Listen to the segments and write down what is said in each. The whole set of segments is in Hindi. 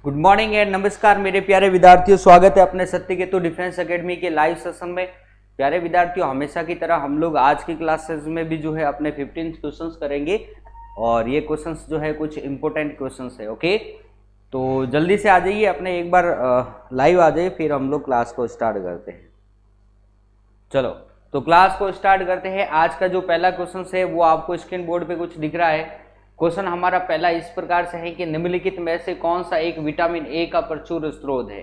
गुड मॉर्निंग एंड नमस्कार मेरे प्यारे विद्यार्थियों, स्वागत है अपने सत्यकेतु डिफेंस एकेडमी के लाइव सेशन में। प्यारे विद्यार्थियों, हमेशा की तरह हम लोग आज की क्लासेस में भी जो है अपने 15 क्वेश्चंस करेंगे और ये क्वेश्चंस जो है कुछ इंपॉर्टेंट क्वेश्चंस है। ओके, तो जल्दी से आ जाइए, अपने एक बार लाइव आ जाइए, फिर हम लोग क्लास को स्टार्ट करते हैं। चलो तो क्लास को स्टार्ट करते हैं। आज का जो पहला क्वेश्चन है वो आपको स्क्रीन बोर्ड पे कुछ दिख रहा है। क्वेश्चन हमारा पहला इस प्रकार से है कि निम्नलिखित में से कौन सा एक विटामिन ए का प्रचुर स्रोत है।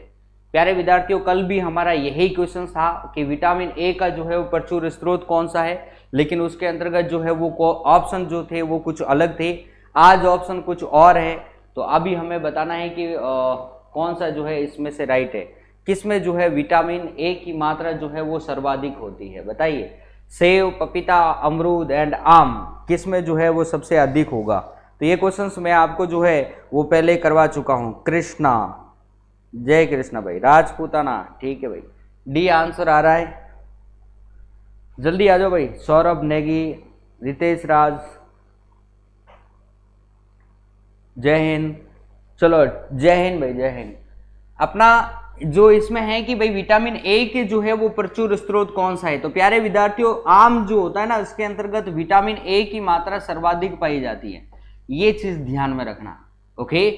प्यारे विद्यार्थियों, कल भी हमारा यही क्वेश्चन था कि विटामिन ए का जो है वो प्रचुर स्रोत कौन सा है, लेकिन उसके अंतर्गत जो है वो ऑप्शन जो थे वो कुछ अलग थे। आज ऑप्शन कुछ और है, तो अभी हमें बताना है कि कौन सा जो है इसमें से राइट है, किसमें जो है विटामिन ए की मात्रा जो है वो सर्वाधिक होती है। बताइए, सेब, पपीता, अमरूद एंड आम, किसमें जो है वो सबसे अधिक होगा। तो ये क्वेश्चंस मैं आपको जो है वो पहले करवा चुका हूं। कृष्णा, जय कृष्णा भाई। राजपूताना, ठीक है भाई। डी आंसर आ रहा है, जल्दी आ जाओ भाई। सौरभ नेगी, रितेश राज, जय हिंद। चलो जय हिंद भाई, जय हिंद। अपना जो इसमें है कि भाई विटामिन ए के जो है वो प्रचुर स्रोत कौन सा है, तो प्यारे विद्यार्थियों आम जो होता है ना, इसके अंतर्गत विटामिन ए की मात्रा सर्वाधिक पाई जाती है, ये चीज ध्यान में रखना। ओके,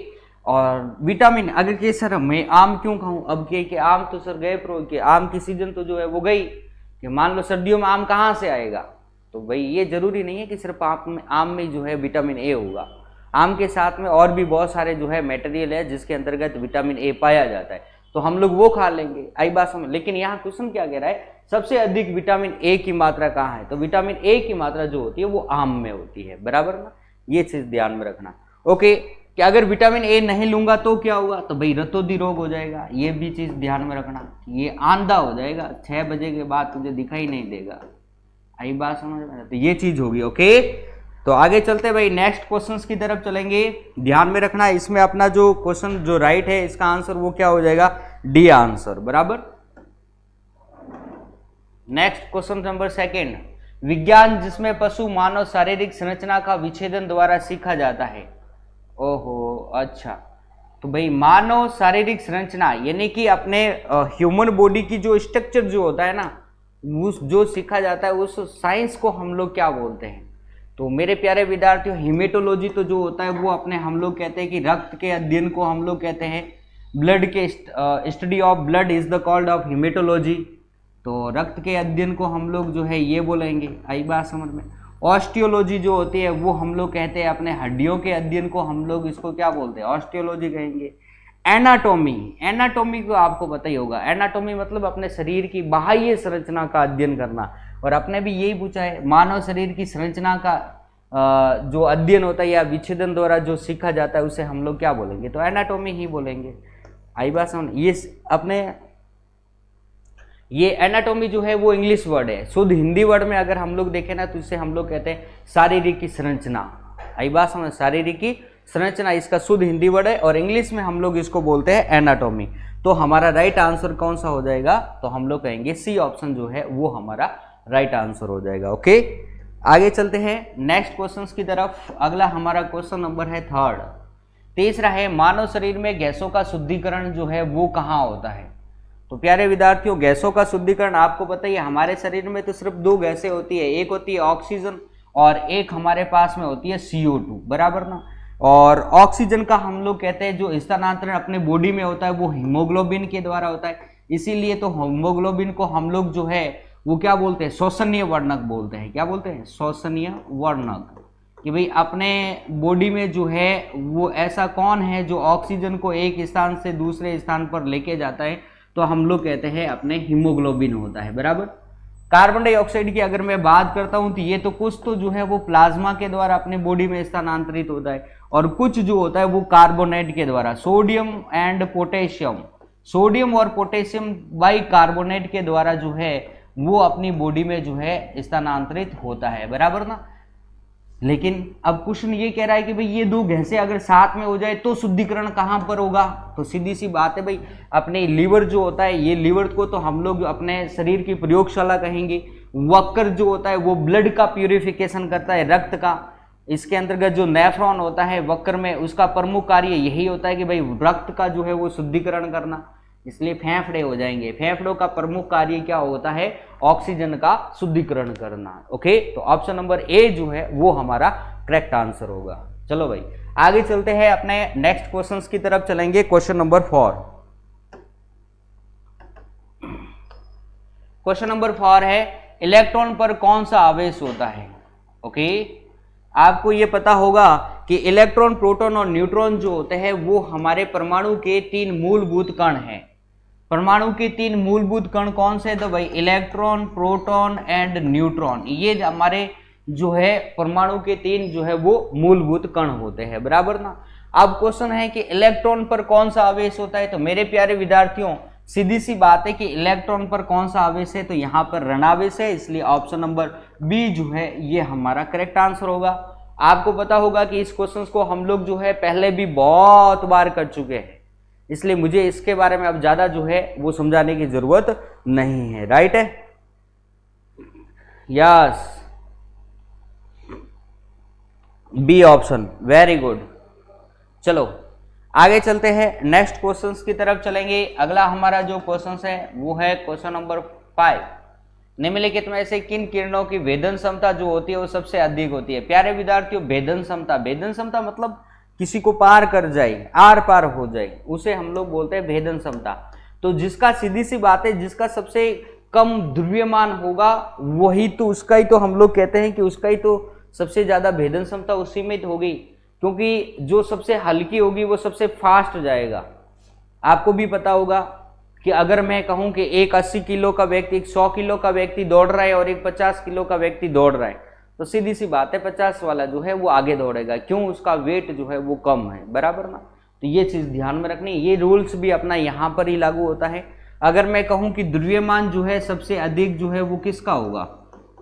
और विटामिन अगर के सर मैं आम क्यों खाऊं, अब के आम तो सर गए प्रो के आम की सीजन तो जो है वो गई, कि मान लो सर्दियों में आम कहाँ से आएगा, तो भाई ये जरूरी नहीं है कि सिर्फ आम में जो है विटामिन ए होगा। आम के साथ में और भी बहुत सारे जो है मटेरियल है जिसके अंतर्गत विटामिन ए पाया जाता है, तो हम लोग वो खा लेंगे, आई बात समझ। लेकिन यहाँ क्वेश्चन क्या कह रहा है, सबसे अधिक विटामिन ए की मात्रा कहाँ है, तो विटामिन ए की मात्रा जो होती है वो आम में होती है, बराबर ना, ये चीज ध्यान में रखना। ओके, कि अगर विटामिन ए नहीं लूंगा तो क्या होगा, तो भाई रतौंधी रोग हो जाएगा, ये भी चीज ध्यान में रखना, ये आंधा हो जाएगा, 6 बजे के बाद तुझे दिखाई नहीं देगा, आई बात समझ में, तो ये चीज होगी। ओके, तो आगे चलते भाई नेक्स्ट क्वेश्चंस की तरफ चलेंगे। ध्यान में रखना, इसमें अपना जो क्वेश्चन जो राइट है इसका आंसर वो क्या हो जाएगा, डी आंसर, बराबर। नेक्स्ट क्वेश्चन नंबर 2, विज्ञान जिसमें पशु मानव शारीरिक संरचना का विच्छेदन द्वारा सीखा जाता है। ओहो, अच्छा, तो भाई मानव शारीरिक संरचना यानी कि अपने ह्यूमन बॉडी की जो स्ट्रक्चर जो होता है ना, उस जो सीखा जाता है उस साइंस को हम लोग क्या बोलते हैं, तो मेरे प्यारे विद्यार्थियों हेमेटोलॉजी तो जो होता है वो अपने हम लोग कहते हैं कि रक्त के अध्ययन को हम लोग कहते हैं, ब्लड के study of blood is the called off haematology, तो रक्त के अध्ययन को हम लोग जो है ये बोलेंगे, आई बात समझ में। ऑस्टियोलॉजी जो होती है वो हम लोग कहते हैं अपने हड्डियों के अध्ययन को हम लोग इसको क्या बोलते हैं, ऑस्टियोलॉजी कहेंगे। एनाटॉमी, एनाटॉमी को आपको पता ही होगा, एनाटॉमी मतलब अपने शरीर की बाह्य संरचना का अध्ययन करना, और अपने भी यही पूछा है मानव शरीर की संरचना का जो अध्ययन होता है या विच्छेदन द्वारा जो सीखा जाता है उसे हम लोग क्या बोलेंगे, तो एनाटॉमी ही बोलेंगे, आई बात समझ। ये अपने ये एनाटॉमी जो है वो इंग्लिश वर्ड है, शुद्ध हिंदी वर्ड में अगर हम लोग देखें ना तो इसे हम लोग कहते हैं शारीरिक की संरचना, आई बात समझ, शारीरिक की संरचना इसका शुद्ध हिंदी वर्ड है, और इंग्लिश में हम लोग इसको बोलते हैं एनाटॉमी। तो हमारा राइट आंसर कौन सा हो जाएगा, तो हम लोग कहेंगे सी ऑप्शन जो है वो हमारा राइट आंसर हो जाएगा। ओके, आगे चलते हैं नेक्स्ट क्वेश्चंस की तरफ। अगला हमारा क्वेश्चन नंबर है 3, तीसरा है मानव शरीर में गैसों का शुद्धिकरण जो है वो कहाँ होता है। तो प्यारे विद्यार्थियों गैसों का शुद्धिकरण आपको पता ही है, हमारे शरीर में तो सिर्फ 2 गैसें होती है, एक होती है ऑक्सीजन और एक हमारे पास में होती है CO2, बराबर ना। और ऑक्सीजन का हम लोग कहते हैं जो स्थानांतरण अपने बॉडी में होता है वो हीमोग्लोबिन के द्वारा होता है, इसीलिए तो हीमोग्लोबिन को हम लोग जो है वो क्या बोलते हैं, शोषणीय वर्णक बोलते हैं। क्या बोलते हैं, शोषणीय वर्णक, कि भाई अपने बॉडी में जो है वो ऐसा कौन है जो ऑक्सीजन को एक स्थान से दूसरे स्थान पर लेके जाता है, तो हम लोग कहते हैं अपने हीमोग्लोबिन होता है, बराबर। कार्बन डाइऑक्साइड की अगर मैं बात करता हूं तो ये तो कुछ तो जो है वो प्लाज्मा के द्वारा अपने बॉडी में स्थानांतरित होता है, और कुछ जो होता है वो कार्बोनेट के द्वारा, सोडियम एंड पोटेशियम, सोडियम और पोटेशियम बाई कार्बोनेट के द्वारा जो है वो अपनी बॉडी में जो है स्थानांतरित होता है, बराबर ना। लेकिन अब क्वेश्चन ये कह रहा है कि भाई ये 2 गैसें अगर साथ में हो जाए तो शुद्धिकरण कहाँ पर होगा, तो सीधी सी बात है भाई अपने लीवर जो होता है, ये लीवर को तो हम लोग अपने शरीर की प्रयोगशाला कहेंगे। वक्र जो होता है वो ब्लड का प्यूरिफिकेशन करता है, रक्त का, इसके अंतर्गत जो नेफ्रॉन होता है वक्र में, उसका प्रमुख कार्य यही होता है कि भाई रक्त का जो है वो शुद्धिकरण करना, इसलिए फेफड़े हो जाएंगे। फेफड़ों का प्रमुख कार्य क्या होता है? ऑक्सीजन का शुद्धिकरण करना। ओके, तो ऑप्शन नंबर ए जो है वो हमारा करेक्ट आंसर होगा। चलो भाई आगे चलते हैं, अपने नेक्स्ट क्वेश्चंस की तरफ चलेंगे। Question number 4। क्वेश्चन नंबर 4 है इलेक्ट्रॉन पर कौन सा आवेश होता है? ओके, आपको ये पता होगा कि इलेक्ट्रॉन, प्रोटॉन और न्यूट्रॉन जो होते हैं वो हमारे परमाणु के 3 मूलभूत कण हैं। परमाणु के 3 मूलभूत कण कौन से? तो भाई इलेक्ट्रॉन, प्रोटॉन एंड न्यूट्रॉन, ये हमारे जो है परमाणु के 3 जो है वो मूलभूत कण होते हैं, बराबर ना। अब क्वेश्चन है कि इलेक्ट्रॉन पर कौन सा आवेश होता है? तो मेरे प्यारे विद्यार्थियों सीधी सी बात है कि इलेक्ट्रॉन पर कौन सा आवेश है? तो यहाँ पर ऋणावेश है, इसलिए ऑप्शन नंबर बी जो है ये हमारा करेक्ट आंसर होगा। आपको पता होगा कि इस क्वेश्चन को हम लोग जो है पहले भी बहुत बार कर चुके हैं, इसलिए मुझे इसके बारे में अब ज्यादा जो है वो समझाने की जरूरत नहीं है। राइट है, yes, B option, very good. चलो आगे चलते हैं, नेक्स्ट क्वेश्चंस की तरफ चलेंगे। अगला हमारा जो क्वेश्चन है वो है क्वेश्चन नंबर 5। निम्नलिखित में से किन किरणों की भेदन क्षमता जो होती है वो सबसे अधिक होती है? प्यारे विद्यार्थियों, भेदन क्षमता, भेदन क्षमता मतलब किसी को पार कर जाए, आर पार हो जाए, उसे हम लोग बोलते हैं भेदन क्षमता। तो जिसका, सीधी सी बात है, जिसका सबसे कम द्रव्यमान होगा वही तो, उसका ही तो हम लोग कहते हैं कि उसका ही तो सबसे ज्यादा भेदन क्षमता उसी में होगी, क्योंकि जो सबसे हल्की होगी वो सबसे फास्ट जाएगा। आपको भी पता होगा कि अगर मैं कहूं कि एक 80 किलो का व्यक्ति, एक 100 किलो का व्यक्ति दौड़ रहा है और एक 50 किलो का व्यक्ति दौड़ रहा है, तो सीधी सी बात है 50 वाला जो है वो आगे दौड़ेगा, क्यों? उसका वेट जो है वो कम है, बराबर ना। तो ये चीज ध्यान में रखनी, ये रूल्स भी अपना यहाँ पर ही लागू होता है। अगर मैं कहूँ कि द्रव्यमान जो है सबसे अधिक जो है वो किसका होगा,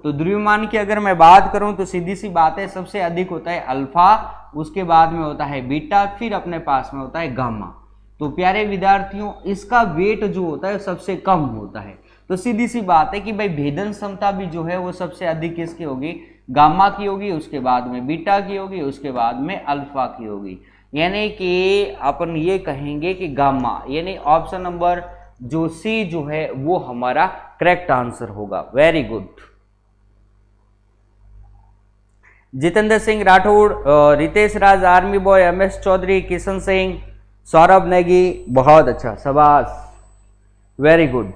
तो द्रव्यमान की अगर मैं बात करूं तो सीधी सी बात है सबसे अधिक होता है अल्फा, उसके बाद में होता है बीटा, फिर अपने पास में होता है गामा। तो प्यारे विद्यार्थियों इसका वेट जो होता है सबसे कम होता है, तो सीधी सी बात है कि भाई भेदन क्षमता भी जो है वो सबसे अधिक किसकी होगी? गामा की होगी, उसके बाद में बीटा की होगी, उसके बाद में अल्फा की होगी। यानी कि अपन ये कहेंगे कि गामा, यानी ऑप्शन नंबर जो सी जो है वो हमारा करेक्ट आंसर होगा। Very good. Jitendra Singh Rathore, Ritesh Raj army boy, MS Chaudhary, Kishan Singh, Saurabh Negi, बहुत अच्छा, शाबाश, वेरी गुड।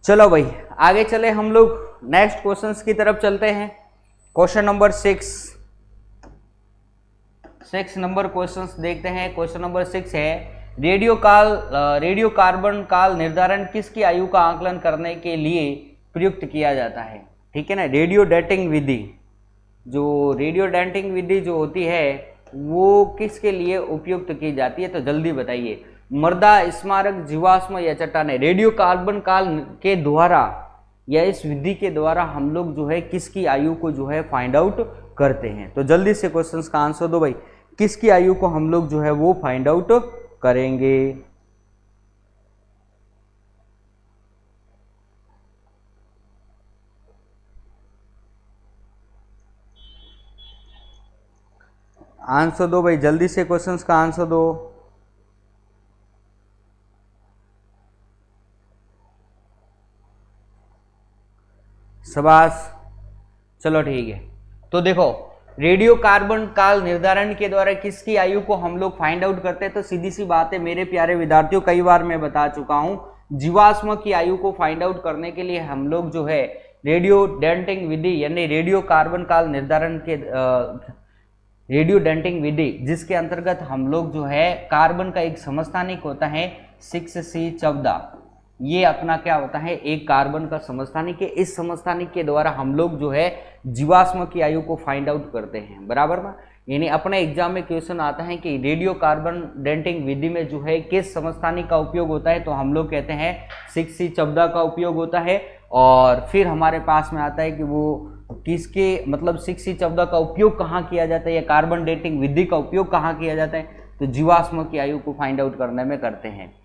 चलो भाई आगे चले, हम लोग नेक्स्ट क्वेश्चंस की तरफ चलते हैं। क्वेश्चन नंबर 6 नंबर क्वेश्चंस देखते हैं। क्वेश्चन नंबर 6 है रेडियो कार्बन काल निर्धारण किसकी आयु का आकलन करने के लिए प्रयुक्त किया जाता है? ठीक है ना, रेडियो डेटिंग विधि, जो रेडियो डेटिंग विधि जो होती है वो किसके लिए उपयुक्त की जाती है? तो जल्दी बताइए। मृदा, स्मारक, जीवाश्म या चट्टानें? रेडियो कार्बन काल के द्वारा या इस विधि के द्वारा हम लोग जो है किसकी आयु को जो है फाइंड आउट करते हैं? तो जल्दी से क्वेश्चंस का आंसर दो भाई, किसकी आयु को हम लोग जो है वो फाइंड आउट करेंगे? आंसर दो भाई, जल्दी से क्वेश्चंस का आंसर दो। शाबाश, चलो ठीक है। तो देखो रेडियो कार्बन काल निर्धारण के द्वारा किसकी आयु को हम लोग फाइंड आउट करते हैं? तो सीधी सी बात है मेरे प्यारे विद्यार्थियों, कई बार मैं बता चुका हूं, जीवाश्म की आयु को फाइंड आउट करने के लिए हम लोग जो है रेडियो डेटिंग विधि यानी रेडियो कार्बन काल निर्धारण के रेडियो डेटिंग विधि, जिसके अंतर्गत हम लोग जो है कार्बन का एक समस्थानिक होता है 6C14, ये अपना क्या होता है एक कार्बन का समस्थानिक है। इस समस्थानिक के द्वारा हम लोग जो है जीवाश्म की आयु को फाइंड आउट करते हैं, बराबर ना। यानी अपने एग्जाम में क्वेश्चन आता है कि रेडियो कार्बन डेटिंग विधि में जो है किस समस्थानिक का उपयोग होता है, तो हम लोग कहते हैं 6C14 का उपयोग होता है। और फिर हमारे पास में आता है कि वो किसके मतलब 6C14 का उपयोग कहाँ किया जाता है या कार्बन डेटिंग विधि का उपयोग कहाँ किया जाता है, तो जीवाश्म की आयु को फाइंड आउट करने में करते हैं।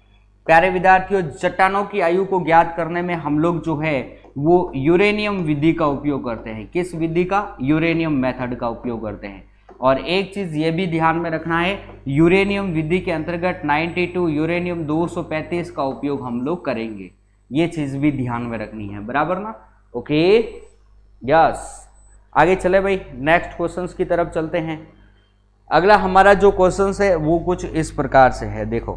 प्यारे विद्यार्थियों, चट्टानों की आयु को ज्ञात करने में हम लोग जो है वो यूरेनियम विधि का उपयोग करते हैं। किस विधि का? यूरेनियम मेथड का उपयोग करते हैं। और एक चीज ये भी ध्यान में रखना है, यूरेनियम विधि के अंतर्गत 92 यूरेनियम 235 का उपयोग हम लोग करेंगे। ये चीज भी ध्यान में रखनी है, बराबर ना? Okay, yes. आगे चले भाई, नेक्स्ट क्वेश्चंस की तरफ चलते हैं। अगला हमारा जो क्वेश्चंस है वो कुछ इस प्रकार से है, देखो।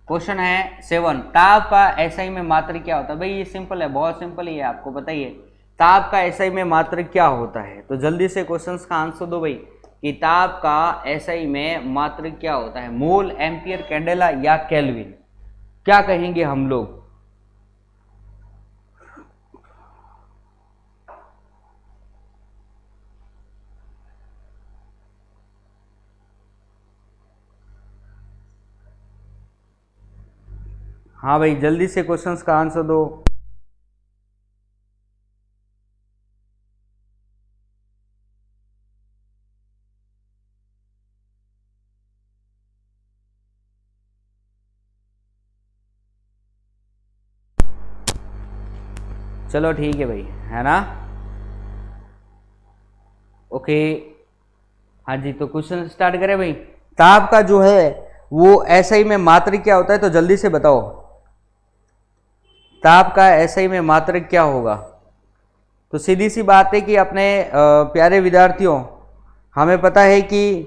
क्वेश्चन है 7, ताप का एसआई में मात्रक क्या होता है? भाई ये सिंपल है, बहुत सिंपल ही है, आपको पता ही है। ताप का एसआई में मात्रक क्या होता है? तो जल्दी से क्वेश्चंस का आंसर दो भाई कि ताप का एसआई में मात्रक क्या होता है? मोल, एम्पियर, कैंडेला या केल्विन? क्या कहेंगे हम लोग? हाँ भाई, जल्दी से क्वेश्चंस का आंसर दो। चलो ठीक है भाई, है ना? ओके, हाँ जी, तो क्वेश्चन स्टार्ट करें भाई। ताप का जो है वो एसआई में मात्रक क्या होता है? तो जल्दी से बताओ, ताप का एसआई में मात्रक क्या होगा? तो सीधी सी बात है कि अपने प्यारे विद्यार्थियों, हमें पता है कि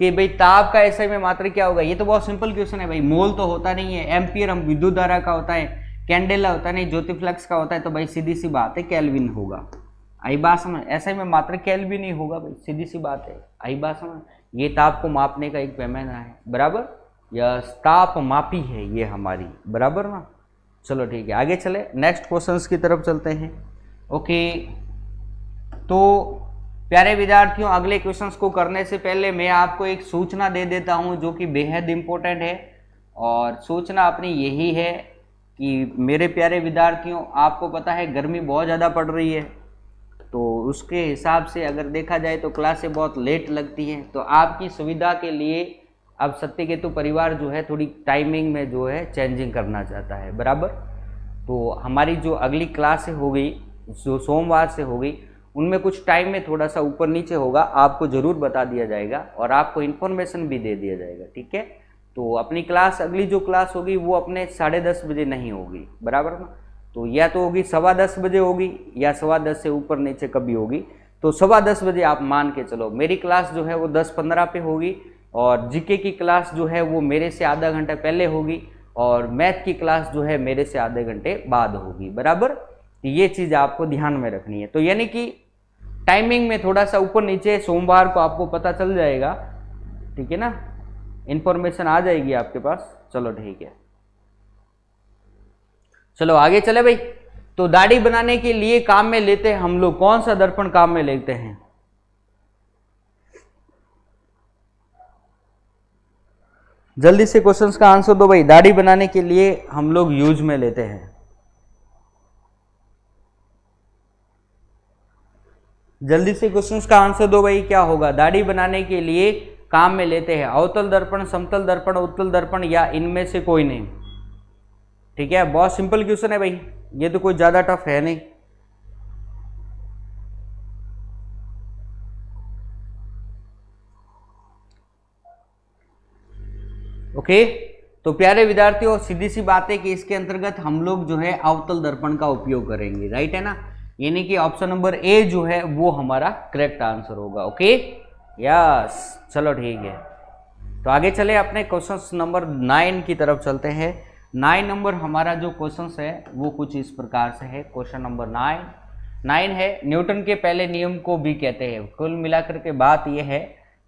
भाई ताप का एसआई में मात्रक क्या होगा। ये तो बहुत सिंपल क्वेश्चन है भाई। मोल तो होता नहीं है, एम्पियर हम विद्युत धारा का होता है, कैंडेला होता नहीं, ज्योतिफ्लक्स का होता है, तो भाई सीधी सी बात है केल्विन होगा। आई बात समझ? एसआई में मात्रक केल्विन ही होगा भाई, सीधी सी बात है। आई बात समझ? ये ताप को मापने का एक पैमाना है, बराबर? यह ताप मापी है ये हमारी, बराबर ना? चलो ठीक है, आगे चले, नेक्स्ट क्वेश्चंस की तरफ चलते हैं। ओके, तो प्यारे विद्यार्थियों, अगले क्वेश्चंस को करने से पहले मैं आपको एक सूचना दे देता हूं जो कि बेहद इंपॉर्टेंट है। और सूचना अपनी यही है कि मेरे प्यारे विद्यार्थियों, आपको पता है गर्मी बहुत ज़्यादा पड़ रही है, तो उसके हिसाब से अगर देखा जाए तो क्लासें बहुत लेट लगती हैं। तो आपकी सुविधा के लिए अब सत्यकेतु परिवार जो है थोड़ी टाइमिंग में जो है चेंजिंग करना चाहता है, बराबर? तो हमारी जो अगली क्लास होगी, जो सोमवार से होगी, उनमें कुछ टाइम में थोड़ा सा ऊपर नीचे होगा, आपको ज़रूर बता दिया जाएगा और आपको इन्फॉर्मेशन भी दे दिया जाएगा, ठीक है? तो अपनी क्लास, अगली जो क्लास होगी वो अपने 10:30 बजे नहीं होगी, बराबर ना? तो या तो होगी 10:15 बजे होगी या 10:15 से ऊपर नीचे कभी होगी। तो 10:15 बजे आप मान के चलो। मेरी क्लास जो है वो 10:15 पे होगी और जीके की क्लास जो है वो मेरे से आधा घंटा पहले होगी और मैथ की क्लास जो है मेरे से आधे घंटे बाद होगी, बराबर? ये चीज़ आपको ध्यान में रखनी है। तो यानी कि टाइमिंग में थोड़ा सा ऊपर नीचे सोमवार को आपको पता चल जाएगा, ठीक है ना? इंफॉर्मेशन आ जाएगी आपके पास। चलो ठीक है, चलो आगे चले भाई। तो दाढ़ी बनाने के लिए काम में लेते हैं हम लोग, कौन सा दर्पण काम में लेते हैं? जल्दी से क्वेश्चंस का आंसर दो भाई। दाढ़ी बनाने के लिए हम लोग यूज में लेते हैं, जल्दी से क्वेश्चंस का आंसर दो भाई। क्या होगा? दाढ़ी बनाने के लिए काम में लेते हैं अवतल दर्पण, समतल दर्पण, उत्तल दर्पण या इनमें से कोई नहीं, ठीक है? बहुत सिंपल क्वेश्चन है भाई, ये तो कोई ज्यादा टफ है नहीं। ओके, तो प्यारे विद्यार्थियों, सीधी सी बात है कि इसके अंतर्गत हम लोग जो है अवतल दर्पण का उपयोग करेंगे, राइट है ना? यानी कि ऑप्शन नंबर ए जो है वो हमारा करेक्ट आंसर होगा। ओके, यस, चलो ठीक है। तो आगे चले, अपने क्वेश्चन नंबर 9 की तरफ चलते हैं। 9 नंबर हमारा जो क्वेश्चन है वो कुछ इस प्रकार से है। क्वेश्चन नंबर 9 है, न्यूटन के पहले नियम को भी कहते हैं। कुल मिलाकर के बात यह है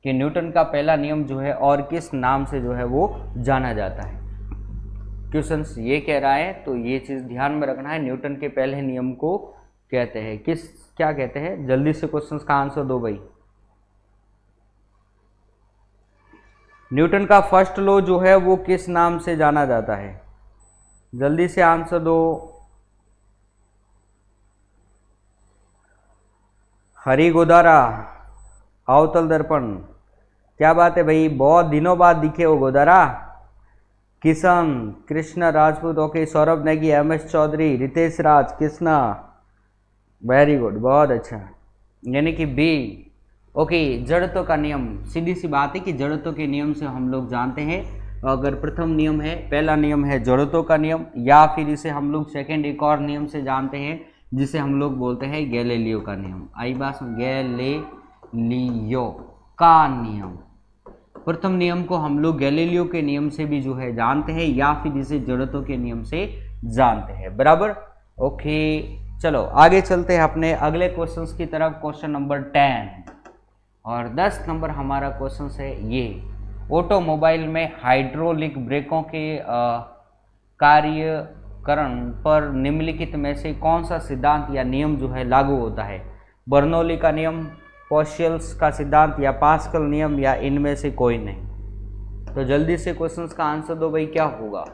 कि न्यूटन का पहला नियम जो है और किस नाम से जो है वो जाना जाता है। क्वेश्चन ये कह रहा है, तो ये चीज़ ध्यान में रखना है। न्यूटन के पहले नियम को कहते हैं किस, क्या कहते हैं? जल्दी से क्वेश्चन का आंसर दो भाई। न्यूटन का फर्स्ट लॉ जो है वो किस नाम से जाना जाता है? जल्दी से आंसर दो। हरी गोदारा, अवतल दर्पण। क्या बात है भाई, बहुत दिनों बाद दिखे हो गोदारा, किशन, कृष्णा राजपूत, ओके, सौरभ नेगी, MS चौधरी, रितेश राज, कृष्णा, वेरी गुड, बहुत अच्छा, यानी कि बी। ओके, जड़त्व का नियम, सीधी सी बात है कि जड़त्व के नियम से हम लोग जानते हैं, अगर प्रथम नियम है, पहला नियम है जड़त्व का नियम, या फिर इसे हम लोग सेकंड एक और नियम से जानते हैं जिसे हम लोग बोलते हैं गैलीलियो का नियम। आई बात, गैलीलियो का नियम, प्रथम नियम को हम लोग गैलीलियो के नियम से भी जो है जानते हैं, या फिर इसे जड़त्व के नियम से जानते हैं, बराबर। ओके, चलो आगे चलते हैं अपने अगले क्वेश्चंस की तरफ। क्वेश्चन नंबर 10 और 10 नंबर हमारा क्वेश्चन है ये, ऑटोमोबाइल में हाइड्रोलिक ब्रेकों के कार्यकरण पर निम्नलिखित में से कौन सा सिद्धांत या नियम जो है लागू होता है? बर्नौली का नियम, पॉस्केल्स का सिद्धांत, या पास्कल नियम, या इनमें से कोई नहीं। तो जल्दी से क्वेश्चंस का आंसर दो भाई, क्या होगा?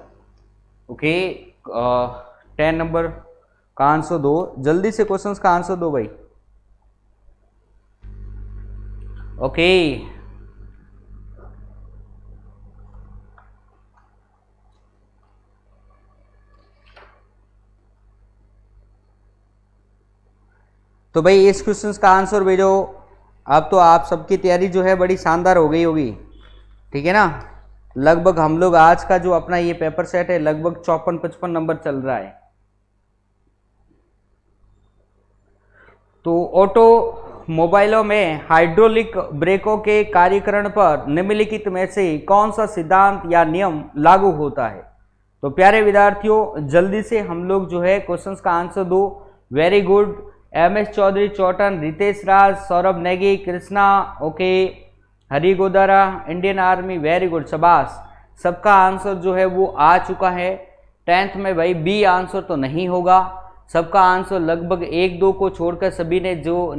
ओके, 10 नंबर का आंसर दो, जल्दी से क्वेश्चंस का आंसर दो भाई। ओके, तो भाई इस क्वेश्चन का आंसर भेजो। अब तो आप सबकी तैयारी जो है बड़ी शानदार हो गई होगी, ठीक है ना। लगभग हम लोग आज का जो अपना ये पेपर सेट है लगभग 54-55 नंबर चल रहा है। तो ऑटो मोबाइलों में हाइड्रोलिक ब्रेकों के कार्यकरण पर निम्नलिखित में से कौन सा सिद्धांत या नियम लागू होता है? तो प्यारे विद्यार्थियों, जल्दी से हम लोग जो है क्वेश्चंस का आंसर दो। Very good, MS Chaudhary, Chautan, Ritesh Raj, Saurabh Negi, Krishna, okay, Hari Godara, Indian army, very good, शबाश। सबका आंसर जो है वो आ चुका है। 10th में भाई बी आंसर तो नहीं होगा, सबका आंसर लगभग 1-2 को छोड़कर सभी ने जो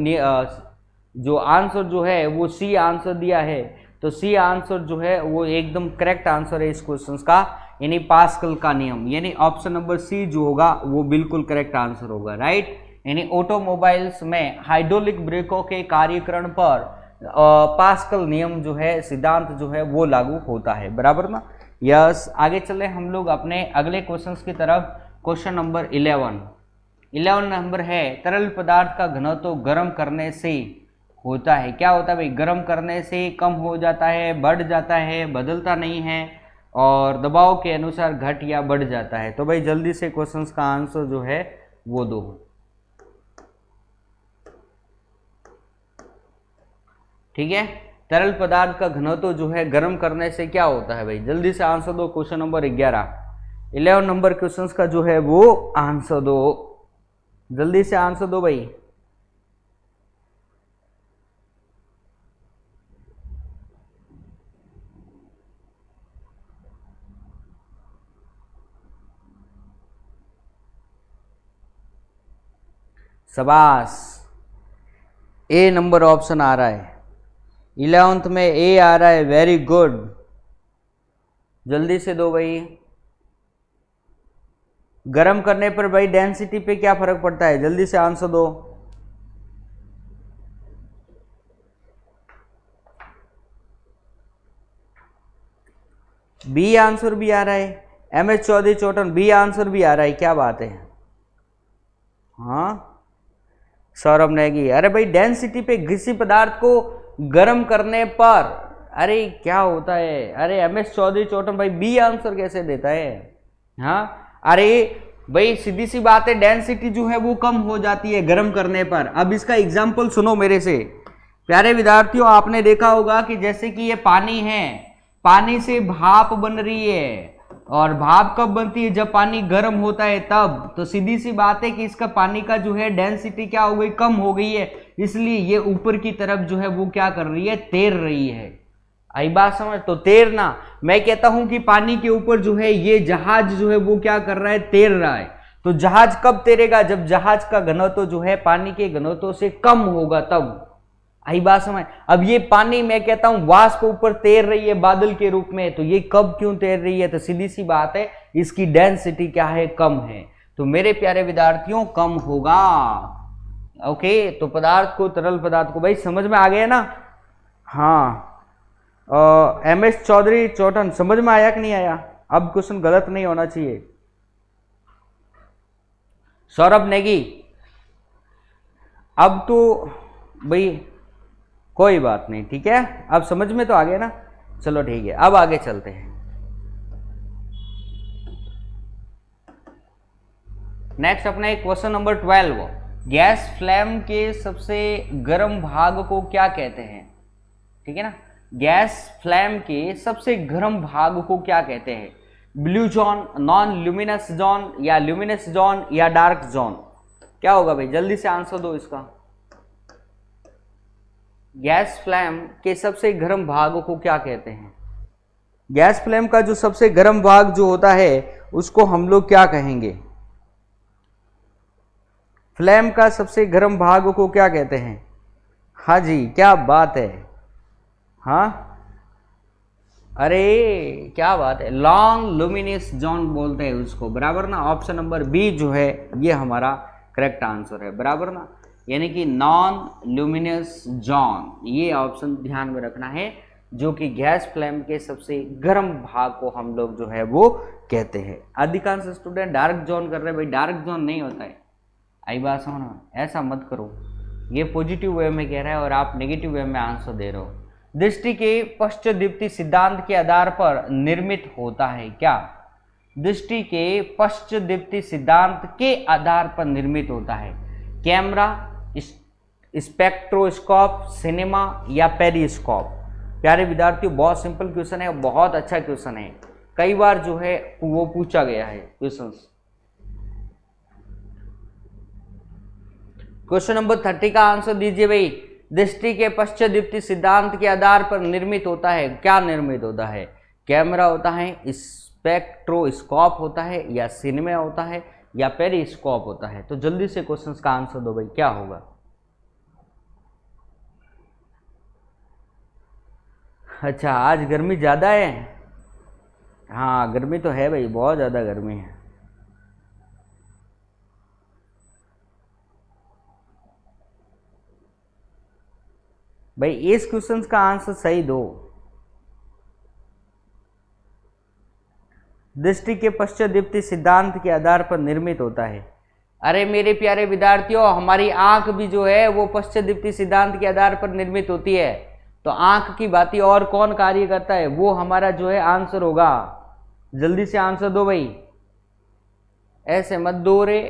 आंसर जो है वो सी आंसर दिया है। तो सी आंसर जो है वो एकदम करेक्ट आंसर है इस क्वेश्चन का, यानी पास्कल का नियम, यानी ऑप्शन नंबर सी जो होगा वो बिल्कुल करेक्ट आंसर होगा, राइट। यानी ऑटोमोबाइल्स में हाइड्रोलिक ब्रेकों के कार्यकरण पर पास्कल नियम जो है, सिद्धांत जो है वो लागू होता है, बराबर ना। यस, आगे चले हम लोग अपने अगले क्वेश्चंस की तरफ। क्वेश्चन नंबर 11 नंबर है, तरल पदार्थ का घनत्व गर्म करने से होता है, क्या होता है भाई? गर्म करने से कम हो जाता है, बढ़ जाता है, बदलता नहीं है, और दबाव के अनुसार घट या बढ़ जाता है। तो भाई जल्दी से क्वेश्चंस का आंसर जो है वो दो। ठीक है, तरल पदार्थ का घनत्व जो है गर्म करने से क्या होता है भाई? जल्दी से आंसर दो। क्वेश्चन नंबर 11 नंबर क्वेश्चन का जो है वो आंसर दो, जल्दी से आंसर दो भाई। शाबाश, ए नंबर ऑप्शन आ रहा है, 11th में ए आ रहा है, वेरी गुड, जल्दी से दो भाई। गर्म करने पर भाई डेंसिटी पे क्या फर्क पड़ता है? जल्दी से आंसर दो। बी आंसर भी आ रहा है, MS चौधरी, चौटन, बी आंसर भी आ रहा है, क्या बात है। हाँ, सौरभ नेगी, अरे भाई डेंसिटी पे किसी पदार्थ को गर्म करने पर, अरे क्या होता है? अरे MS चौधरी, चौटन भाई बी आंसर कैसे देता है? हाँ, अरे भाई सीधी सी बात है, डेंसिटी जो है वो कम हो जाती है गर्म करने पर। अब इसका एग्जाम्पल सुनो मेरे से। प्यारे विद्यार्थियों, आपने देखा होगा कि जैसे कि ये पानी है, पानी से भाप बन रही है, और भाप कब बनती है? जब पानी गर्म होता है तब। तो सीधी सी बात है कि इसका पानी का जो है डेंसिटी क्या हो गई? कम हो गई है, इसलिए ये ऊपर की तरफ जो है वो क्या कर रही है? तैर रही है। आई बात समझ? तो तैरना, मैं कहता हूं कि पानी के ऊपर जो है ये जहाज जो है वो क्या कर रहा है? तैर रहा है। तो जहाज कब तैरेगा? जब जहाज का घनत्व जो है पानी के घनत्व से कम होगा तब। आई बात समझ? अब ये पानी, मैं कहता हूं वाष्प ऊपर तैर रही है बादल के रूप में, तो ये कब क्यों तैर रही है? तो सीधी सी बात है, इसकी डेंसिटी क्या है? कम है। तो मेरे प्यारे विद्यार्थियों कम होगा। ओके, तो पदार्थ को, तरल पदार्थ को, भाई समझ में आ गया ना? हाँ, MS चौधरी, चौटन, समझ में आया कि नहीं आया? अब क्वेश्चन गलत नहीं होना चाहिए। सौरभ नेगी, अब तो भाई कोई बात नहीं, ठीक है, अब समझ में तो आ गया ना। चलो ठीक है, अब आगे चलते हैं। नेक्स्ट अपना एक क्वेश्चन नंबर 12, गैस फ्लेम के सबसे गर्म भाग को क्या कहते हैं? ठीक है ना, गैस फ्लेम के सबसे गर्म भाग को क्या कहते हैं? Blue zone, non luminous zone, या ल्यूमिनस जोन, या डार्क जोन? क्या होगा भाई, जल्दी से आंसर दो इसका। गैस फ्लेम के सबसे गर्म भाग को क्या कहते हैं? गैस फ्लेम का जो सबसे गर्म भाग जो होता है उसको हम लोग क्या कहेंगे? फ्लेम का सबसे गर्म भाग को क्या कहते हैं? हाँ जी, क्या बात है, हाँ, अरे क्या बात है, लॉन्ग लुमिनस जोन बोलते हैं उसको, बराबर ना। ऑप्शन नंबर बी जो है ये हमारा करेक्ट आंसर है, बराबर ना, यानी कि नॉन ल्यूमिनस जोन, ये ऑप्शन ध्यान में रखना है, जो कि गैस फ्लेम के सबसे गर्म भाग को हम लोग जो है वो कहते हैं। अधिकांश स्टूडेंट डार्क जोन कर रहे हैं, भाई डार्क जोन नहीं होता है, आई बात समझो, ऐसा मत करो। ये पॉजिटिव वे में कह रहा है और आप नेगेटिव वे में आंसर दे रहे हो। दृष्टि के पश्चदीप्ति सिद्धांत के आधार पर निर्मित होता है क्या? दृष्टि के पश्चदीप्ति सिद्धांत के आधार पर निर्मित होता है कैमरा, स्पेक्ट्रोस्कोप, सिनेमा, या पेरिस्कोप? प्यारे विद्यार्थियों, बहुत सिंपल क्वेश्चन है, बहुत अच्छा क्वेश्चन है, कई बार जो है वो पूछा गया है क्वेश्चन। क्वेश्चन नंबर 30 का आंसर दीजिए भाई। दृष्टि के पश्चदीप्ति सिद्धांत के आधार पर निर्मित होता है, क्या निर्मित होता है? कैमरा होता है, स्पेक्ट्रोस्कोप होता है, या सिनेमा होता है, या पेरिस्कोप होता है? तो जल्दी से क्वेश्चंस का आंसर दो भाई, क्या होगा? अच्छा, आज गर्मी ज़्यादा है? हाँ गर्मी तो है भाई, बहुत ज़्यादा गर्मी है। भाई इस क्वेश्चन का आंसर सही दो। दृष्टि के पश्चदीप्ति सिद्धांत के आधार पर निर्मित होता है। अरे मेरे प्यारे विद्यार्थियों, हमारी आंख भी जो है वो पश्चदीप्ति सिद्धांत के आधार पर निर्मित होती है, तो आंख की बाती और कौन कार्य करता है, वो हमारा जो है आंसर होगा। जल्दी से आंसर दो भाई, ऐसे मत दो रे।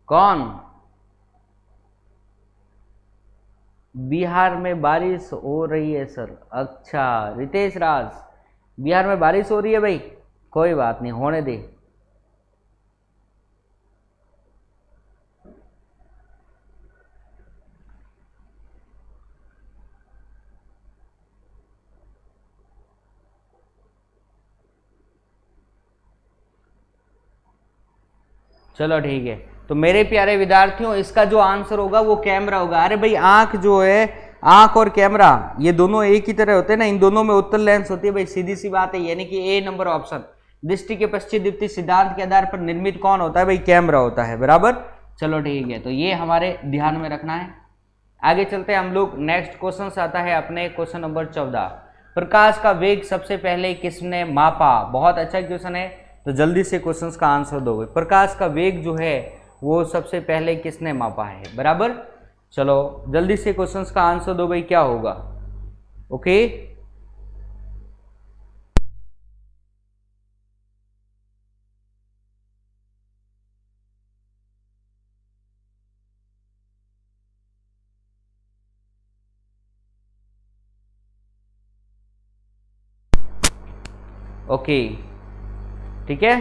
कौन? बिहार में बारिश हो रही है सर। अच्छा रितेश राज, बिहार में बारिश हो रही है भाई, कोई बात नहीं, होने दे। चलो ठीक है, तो मेरे प्यारे विद्यार्थियों इसका जो आंसर होगा वो कैमरा होगा। अरे भाई आंख जो है, आंख और कैमरा ये दोनों एक ही तरह होते हैं ना, इन दोनों में उत्तल लेंस होती है भाई, सीधी सी बात है, यानी कि ए नंबर ऑप्शन। दृष्टि के पश्चदीप्ति सिद्धांत के आधार पर निर्मित कौन होता है भाई? कैमरा होता है, बराबर। चलो ठीक है, तो ये हमारे ध्यान में रखना है। आगे चलते हैं हम लोग, नेक्स्ट क्वेश्चन आता है अपने क्वेश्चन नंबर 14। प्रकाश का वेग सबसे पहले किसने मापा? बहुत अच्छा क्वेश्चन है, तो जल्दी से क्वेश्चंस का आंसर दो। प्रकाश का वेग जो है वो सबसे पहले किसने मापा है, बराबर। चलो जल्दी से क्वेश्चंस का आंसर दो भाई, क्या होगा? ओके ओके, ठीक है,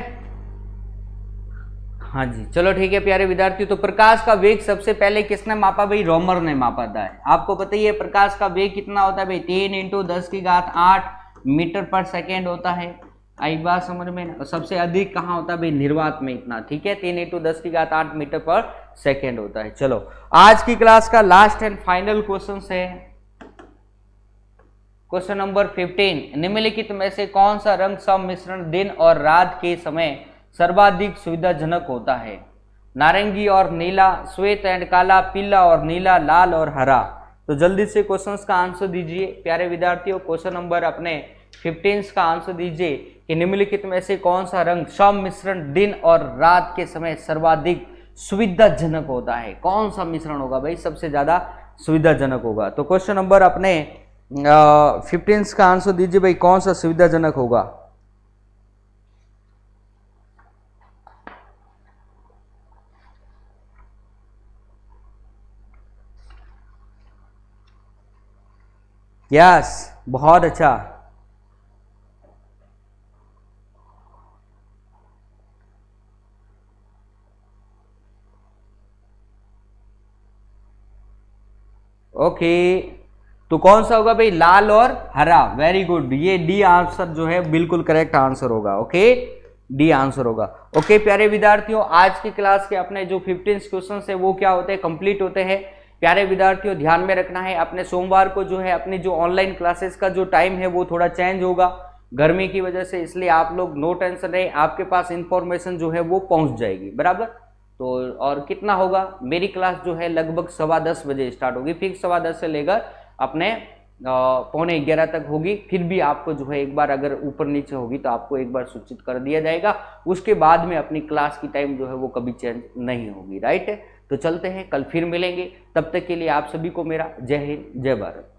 हाँ जी। चलो ठीक है प्यारे विद्यार्थियों, तो प्रकाश का वेग सबसे पहले किसने मापा भाई? रोमर ने मापा था। आपको पता ही है प्रकाश का वेग कितना होता है भाई? 3 × 10⁸ मीटर पर सेकेंड होता है। आई बात समझ में? सबसे अधिक कहाँ होता है भाई? निर्वात में इतना, ठीक है, 3 × 10⁸ मीटर पर सेकेंड होता है। चलो आज की क्लास का लास्ट एंड फाइनल क्वेश्चन है क्वेश्चन नंबर 15। निम्नलिखित में से कौन सा रंग सम्मिश्रण दिन और रात के समय सर्वाधिक सुविधाजनक होता है? नारंगी और नीला, श्वेत एंड काला, पीला और नीला, लाल और हरा? तो जल्दी से क्वेश्चंस का आंसर दीजिए प्यारे विद्यार्थियों। क्वेश्चन नंबर अपने 15 का आंसर दीजिए कि निम्नलिखित में से कौन सा रंग सम्मिश्रण दिन और रात के समय सर्वाधिक सुविधाजनक होता है। कौन सा मिश्रण होगा भाई सबसे ज्यादा सुविधाजनक होगा। तो क्वेश्चन नंबर अपने 15 का आंसर दीजिए भाई, कौन सा सुविधाजनक होगा। यस, बहुत अच्छा। ओके, तो कौन सा होगा भाई, लाल और हरा। वेरी गुड, ये डी आंसर जो है बिल्कुल करेक्ट आंसर होगा। ओके, डी आंसर होगा। ओके प्यारे विद्यार्थियों, आज की क्लास के अपने जो 15 क्वेश्चन है वो क्या होते हैं, कंप्लीट होते हैं। प्यारे विद्यार्थियों ध्यान में रखना है, अपने सोमवार को जो है अपनी जो ऑनलाइन क्लासेस का जो टाइम है वो थोड़ा चेंज होगा गर्मी की वजह से, इसलिए आप लोग नो टेंशन रहे, आपके पास इंफॉर्मेशन जो है वो पहुंच जाएगी बराबर। तो और कितना होगा, मेरी क्लास जो है लगभग 10:15 बजे स्टार्ट होगी, फिक्स 10:15 से लेकर अपने 10:45 तक होगी। फिर भी आपको जो है एक बार अगर ऊपर नीचे होगी तो आपको एक बार सूचित कर दिया जाएगा, उसके बाद में अपनी क्लास की टाइम जो है वो कभी चेंज नहीं होगी। राइट है, तो चलते हैं, कल फिर मिलेंगे, तब तक के लिए आप सभी को मेरा जय हिंद जय भारत।